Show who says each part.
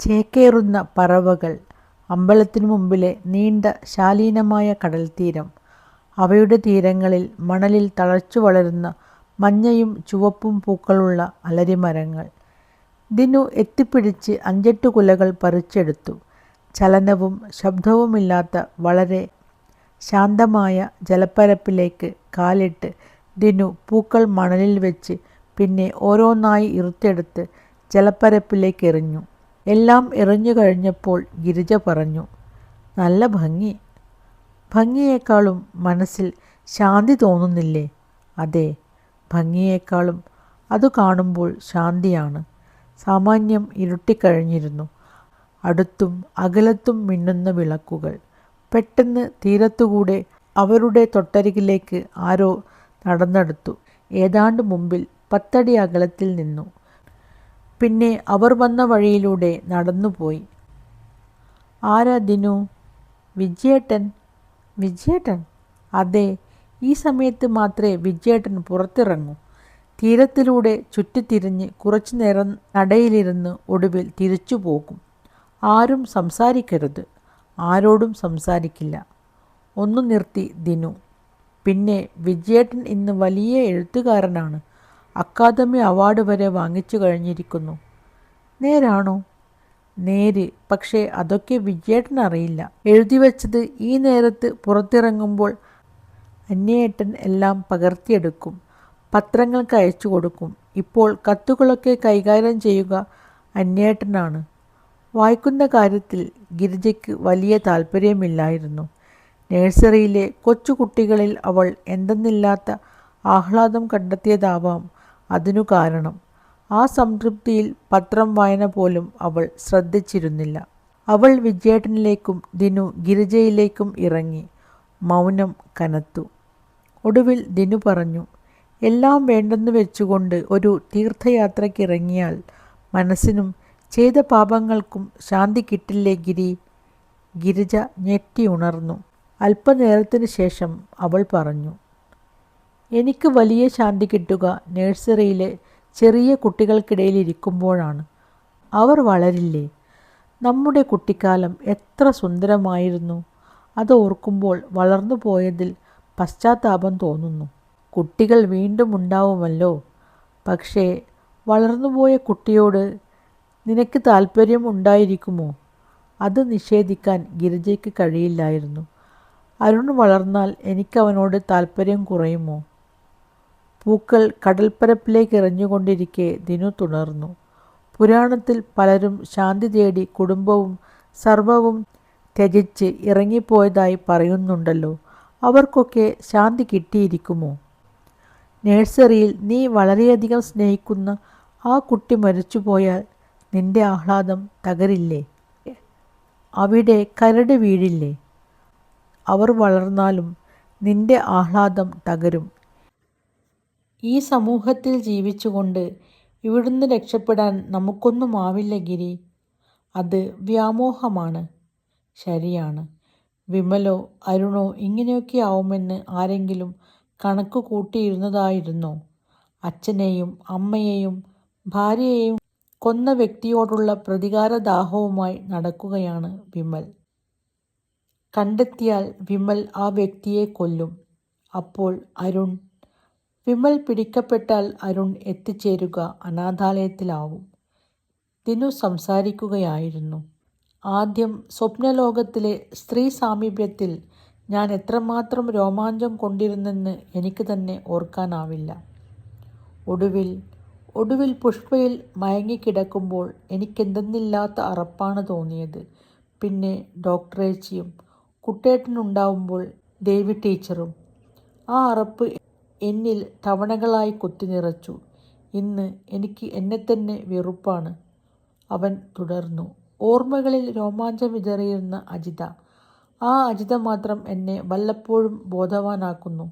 Speaker 1: ചേക്കേറുന്ന പറവകൾ, അമ്പലത്തിനു മുമ്പിലെ നീണ്ട ശാലീനമായ കടൽത്തീരം, അവയുടെ തീരങ്ങളിൽ മണലിൽ തഴച്ചു വളരുന്ന മഞ്ഞയും ചുവപ്പും പൂക്കളുള്ള അലരിമരങ്ങൾ. ദിനു എത്തിപ്പിടിച്ച് 5-8 കുലകൾ പറിച്ചെടുത്തു. ചലനവും ശബ്ദവുമില്ലാത്ത വളരെ ശാന്തമായ ജലപ്പരപ്പിലേക്ക് കാലിട്ട് ദിനു പൂക്കൾ മണലിൽ വെച്ച് പിന്നെ ഓരോന്നായി ഇറുത്തെടുത്ത് ജലപ്പരപ്പിലേക്ക് എറിഞ്ഞു. എല്ലാം എറിഞ്ഞു കഴിഞ്ഞപ്പോൾ ഗിരിജ പറഞ്ഞു, നല്ല ഭംഗി. ഭംഗിയേക്കാളും മനസ്സിൽ ശാന്തി തോന്നുന്നില്ലേ? അതെ, ഭംഗിയേക്കാളും അത് കാണുമ്പോൾ ശാന്തിയാണ്. സാമാന്യം ഇരുട്ടിക്കഴിഞ്ഞിരുന്നു. അടുത്തും അകലത്തും മിന്നുന്ന വിളക്കുകൾ. പെട്ടെന്ന് തീരത്തുകൂടെ അവരുടെ തൊട്ടരികിലേക്ക് ആരോ നടന്നെടുത്തു. ഏതാണ്ട് മുമ്പിൽ 10 അടി അകലത്തിൽ നിന്നു. പിന്നെ അവർ വന്ന വഴിയിലൂടെ നടന്നുപോയി. ആരാ ദിനു? വിജയേട്ടൻ. വിജയേട്ടൻ? അതെ, ഈ സമയത്ത് മാത്രമേ വിജയേട്ടൻ പുറത്തിറങ്ങൂ. തീരത്തിലൂടെ ചുറ്റിത്തിരിഞ്ഞ് കുറച്ചുനേരം നടയിലിരുന്ന് ഒടുവിൽ തിരിച്ചു പോകും. ആരും സംസാരിക്കരുത്. ആരോടും സംസാരിക്കില്ല. ഒന്നു നിർത്തി ദിനു. പിന്നെ വിജയേട്ടൻ ഇന്ന് വലിയ എഴുത്തുകാരനാണ്. അക്കാദമി അവാർഡ് വരെ വാങ്ങിച്ചു കഴിഞ്ഞിരിക്കുന്നു. നേരാണോ? നേര്. പക്ഷേ അതൊക്കെ വിജയേട്ടൻ അറിയില്ല. എഴുതിവെച്ചത് ഈ നേരത്ത് പുറത്തിറങ്ങുമ്പോൾ അന്യേട്ടൻ എല്ലാം പകർത്തിയെടുക്കും, പത്രങ്ങൾക്ക് അയച്ചു കൊടുക്കും. ഇപ്പോൾ കത്തുകളൊക്കെ കൈകാര്യം ചെയ്യുക അന്യേട്ടനാണ്. വായിക്കുന്ന കാര്യത്തിൽ ഗിരിജയ്ക്ക് വലിയ താല്പര്യമില്ലായിരുന്നു. നഴ്സറിയിലെ കൊച്ചുകുട്ടികളിൽ അവൾ എന്തെന്നില്ലാത്ത ആഹ്ലാദം കണ്ടെത്തിയതാവാം അതിനു കാരണം. ആ സംതൃപ്തിയിൽ പത്രം വായന പോലും അവൾ ശ്രദ്ധിച്ചിരുന്നില്ല. അവൾ വിജയേട്ടനിലേക്കും ദിനു ഗിരിജയിലേക്കും ഇറങ്ങി. മൗനം കനത്തു. ഒടുവിൽ ദിനു പറഞ്ഞു, എല്ലാം വേണ്ടെന്ന് വെച്ചുകൊണ്ട് ഒരു തീർത്ഥയാത്രയ്ക്കിറങ്ങിയാൽ മനസ്സിനും ചെയ്ത പാപങ്ങൾക്കും ശാന്തി കിട്ടില്ലേ ഗിരി? ഗിരിജ ഞെട്ടി ഉണർന്നു. അല്പനേരത്തിന് ശേഷം അവൾ പറഞ്ഞു, എനിക്ക് വലിയ ശാന്തി കിട്ടുക നഴ്സറിയിലെ ചെറിയ കുട്ടികൾക്കിടയിൽ ഇരിക്കുമ്പോഴാണ്. അവർ വളരില്ലേ? നമ്മുടെ കുട്ടിക്കാലം എത്ര സുന്ദരമായിരുന്നു. അത് ഓർക്കുമ്പോൾ വളർന്നു പോയതിൽ പശ്ചാത്താപം തോന്നുന്നു. കുട്ടികൾ വീണ്ടും ഉണ്ടാവുമല്ലോ. പക്ഷേ വളർന്നുപോയ കുട്ടിയോട് നിനക്ക് താല്പര്യം ഉണ്ടായിരിക്കുമോ? അത് നിഷേധിക്കാൻ ഗിരിജയ്ക്ക് കഴിയില്ലായിരുന്നു. അരുൺ വളർന്നാൽ എനിക്കവനോട് താല്പര്യം കുറയുമോ? പൂക്കൾ കടൽപ്പരപ്പിലേക്ക് എറിഞ്ഞുകൊണ്ടിരിക്കെ ദിനു തുടർന്നു. പുരാണത്തിൽ പലരും ശാന്തി തേടി കുടുംബവും സർവവും ത്യജിച്ച് ഇറങ്ങിപ്പോയതായി പറയുന്നുണ്ടല്ലോ. അവർക്കൊക്കെ ശാന്തി കിട്ടിയിരിക്കുമോ? നഴ്സറിയിൽ നീ വളരെയധികം സ്നേഹിക്കുന്ന ആ കുട്ടി മരിച്ചുപോയാൽ നിന്റെ ആഹ്ലാദം തകരില്ലേ? അവിടെ കരട് വീഴില്ലേ? അവർ വളർന്നാലും നിന്റെ ആഹ്ലാദം തകരും. ഈ സമൂഹത്തിൽ ജീവിച്ചുകൊണ്ട് ഇവിടുന്ന് രക്ഷപ്പെടാൻ നമുക്കൊന്നും ആവില്ല ഗിരി. അത് വ്യാമോഹമാണ്. ശരിയാണ്. വിമലോ അരുണോ ഇങ്ങനെയൊക്കെ ആവുമെന്ന് ആരെങ്കിലും കണക്ക് കൂട്ടിയിരുന്നതായിരുന്നോ? അച്ഛനെയും അമ്മയെയും ഭാര്യയെയും കൊന്ന വ്യക്തിയോടുള്ള പ്രതികാരദാഹവുമായി നടക്കുകയാണ് വിമൽ. കണ്ടെത്തിയാൽ വിമൽ ആ വ്യക്തിയെ കൊല്ലും. അപ്പോൾ അരുൺ? വിമൽ പിടിക്കപ്പെട്ടാൽ അരുൺ എത്തിച്ചേരുക അനാഥാലയത്തിലാവും. ദിനു സംസാരിക്കുകയായിരുന്നു. ആദ്യം സ്വപ്നലോകത്തിലെ സ്ത്രീ സാമീപ്യത്തിൽ ഞാൻ എത്രമാത്രം രോമാഞ്ചം കൊണ്ടിരുന്നെന്ന് എനിക്ക് തന്നെ ഓർക്കാനാവില്ല. ഒടുവിൽ പുഷ്പയിൽ മയങ്ങിക്കിടക്കുമ്പോൾ എനിക്കെന്തെന്നില്ലാത്ത അറപ്പാണ് തോന്നിയത്. പിന്നെ ഡോക്ടറേച്ചിയും കുട്ടേട്ടനുണ്ടാവുമ്പോൾ ദേവി ടീച്ചറും. ആ അറപ്പ് എന്നിൽ തവണകളായി കുത്തിനിറച്ചു. ഇന്ന് എനിക്ക് എന്നെത്തന്നെ വെറുപ്പാണ്. അവൻ തുടർന്നു. ഓർമ്മകളിൽ രോമാഞ്ചം വിതറിയിരുന്ന അജിത. ആ അജിത മാത്രം എന്നെ വല്ലപ്പോഴും ബോധവാനാക്കുന്നു.